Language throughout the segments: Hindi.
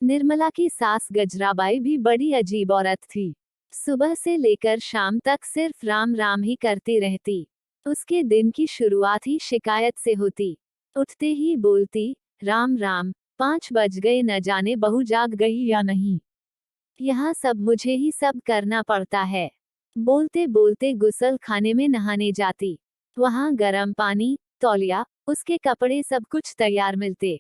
निर्मला की सास गजराबाई भी बड़ी अजीब औरत थी। सुबह से लेकर शाम तक सिर्फ राम राम ही करती रहती। उसके दिन की शुरुआत ही शिकायत से होती। उठते ही बोलती, राम राम, 5 बज गए, न जाने बहू जाग गई या नहीं। यहाँ सब मुझे ही सब करना पड़ता है। बोलते बोलते गुसल खाने में नहाने जाती। वहाँ गर्म पानी, तौलिया, उसके कपड़े सब कुछ तैयार मिलते।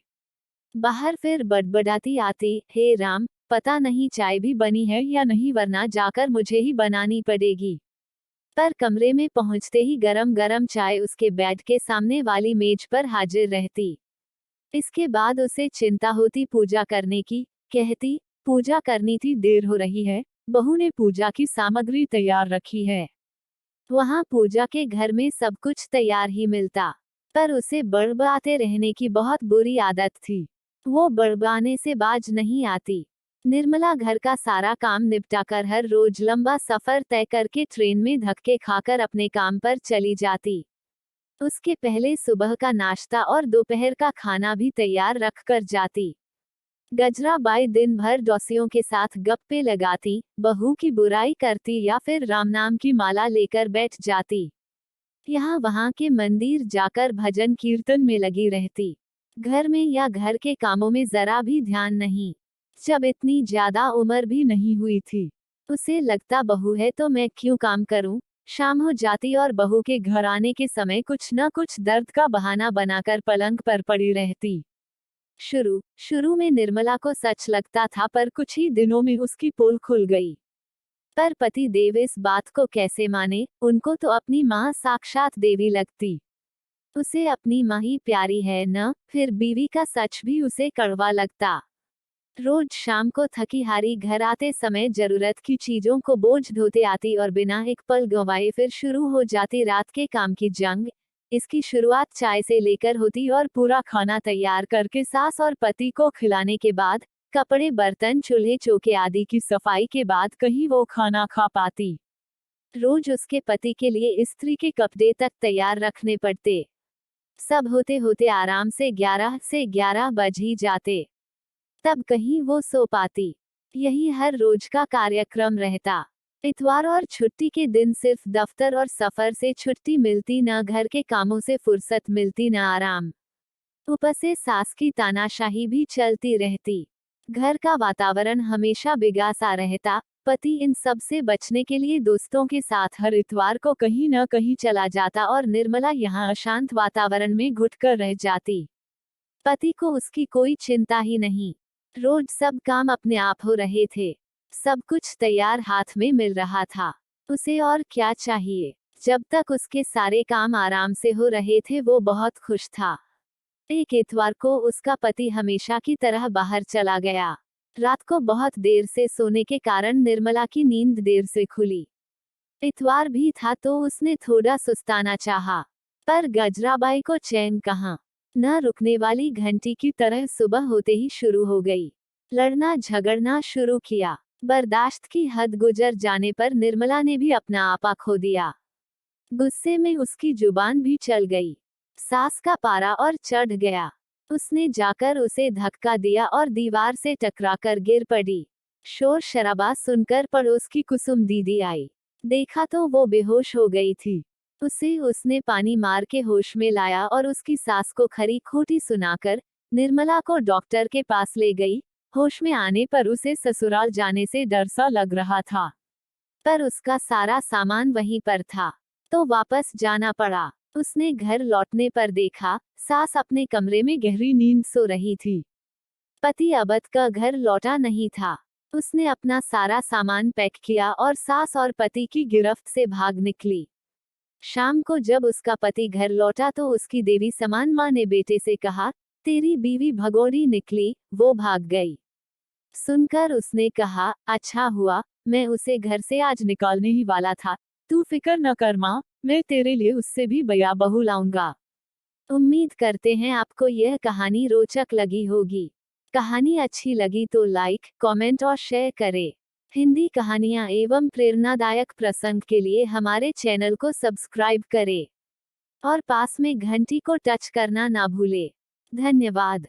बाहर फिर बड़बड़ाती आती, हे राम, पता नहीं चाय भी बनी है या नहीं, वरना जाकर मुझे ही बनानी पड़ेगी। पर कमरे में पहुंचते ही गरम गरम चाय उसके बेड के सामने वाली मेज पर हाजिर रहती। इसके बाद उसे चिंता होती पूजा करने की। कहती, पूजा करनी थी, देर हो रही है, बहू ने पूजा की सामग्री तैयार रखी है। वहाँ पूजा के घर में सब कुछ तैयार ही मिलता, पर उसे बड़बड़ाते रहने की बहुत बुरी आदत थी। वो बड़बड़ाने से बाज नहीं आती। निर्मला घर का सारा काम निपटाकर हर रोज लंबा सफर तय करके ट्रेन में धक्के खाकर अपने काम पर चली जाती। उसके पहले सुबह का नाश्ता और दोपहर का खाना भी तैयार रख कर जाती। गजराबाई दिन भर डॉसियों के साथ गप्पे लगाती, बहू की बुराई करती या फिर राम नाम की माला लेकर बैठ जाती। यहाँ वहाँ के मंदिर जाकर भजन कीर्तन में लगी रहती। घर में या घर के कामों में जरा भी ध्यान नहीं। जब इतनी ज्यादा उम्र भी नहीं हुई थी, उसे लगता बहू है तो मैं क्यों काम करूं। शाम हो जाती और बहू के घर आने के समय कुछ न कुछ दर्द का बहाना बनाकर पलंग पर पड़ी रहती। शुरू में निर्मला को सच लगता था, पर कुछ ही दिनों में उसकी पोल खुल गई। पर पति देव इस बात को कैसे माने, उनको तो अपनी माँ साक्षात देवी लगती। उसे अपनी माँ ही प्यारी है न, फिर बीवी का सच भी उसे कड़वा लगता। रोज शाम को थकी हारी घर आते समय जरूरत की चीजों को बोझ ढोते आती और बिना एक पल गंवाए फिर शुरू हो जाती रात के काम की जंग। इसकी शुरुआत चाय से लेकर होती और पूरा खाना तैयार करके सास और पति को खिलाने के बाद, कपड़े बर्तन चूल्हे चौके आदि की सफाई के बाद कहीं वो खाना खा पाती। रोज उसके पति के लिए स्त्री के कपड़े तक तैयार रखने पड़ते। सब होते होते आराम से 11 से 11 बज ही जाते। तब कहीं वो सो पाती। यही हर रोज का कार्यक्रम रहता। इतवार और छुट्टी के दिन सिर्फ दफ्तर और सफर से छुट्टी मिलती, न घर के कामों से फुर्सत मिलती, न आराम। ऊपर से सास की तानाशाही भी चलती रहती। घर का वातावरण हमेशा बिगड़ा सा रहता। पति इन सब से बचने के लिए दोस्तों के साथ हर इतवार को कहीं न कहीं चला जाता और निर्मला यहाँ अशांत वातावरण में घुटकर रह जाती। पति को उसकी कोई चिंता ही नहीं। रोज सब काम अपने आप हो रहे थे। सब कुछ तैयार हाथ में मिल रहा था। उसे और क्या चाहिए। जब तक उसके सारे काम आराम से हो रहे थे वो बहुत खुश था। एक इतवार को उसका पति हमेशा की तरह बाहर चला गया। रात को बहुत देर से सोने के कारण निर्मला की नींद देर से खुली। इतवार भी था तो उसने थोड़ा सुस्ताना चाहा, पर गजराबाई को चैन कहाँ। न रुकने वाली घंटी की तरह सुबह होते ही शुरू हो गई। लड़ना झगड़ना शुरू किया। बर्दाश्त की हद गुजर जाने पर निर्मला ने भी अपना आपा खो दिया। गुस्से में उसकी जुबान भी चल गई। सास का पारा और चढ़ गया। उसने जाकर उसे धक्का दिया और दीवार से टकराकर गिर पड़ी। शोर शराबा सुनकर पड़ोस की कुसुम दीदी आई। देखा तो वो बेहोश हो गई थी। उसने पानी मार के होश में लाया और उसकी सास को खरी खोटी सुनाकर निर्मला को डॉक्टर के पास ले गई। होश में आने पर उसे ससुराल जाने से डर सा लग रहा था, पर उसका सारा सामान वहीं पर था, तो वापस जाना पड़ा। उसने घर लौटने पर देखा, सास अपने कमरे में गहरी नींद सो रही थी। पति अबत का घर लौटा नहीं था। उसने अपना सारा सामान पैक किया और सास और पति की गिरफ्त से भाग निकली। शाम को जब उसका पति घर लौटा तो उसकी देवी समान माँ ने बेटे से कहा, तेरी बीवी भगोड़ी निकली, वो भाग गई। सुनकर उसने कहा, अच्छा हुआ, मैं उसे घर से आज निकालने ही वाला था। तू फिक्र न कर माँ, मैं तेरे लिए उससे भी बया बहू लाऊंगा। उम्मीद करते हैं आपको यह कहानी रोचक लगी होगी। कहानी अच्छी लगी तो लाइक, कमेंट और शेयर करें। हिंदी कहानियाँ एवं प्रेरणादायक प्रसंग के लिए हमारे चैनल को सब्सक्राइब करें और पास में घंटी को टच करना ना भूलें। धन्यवाद।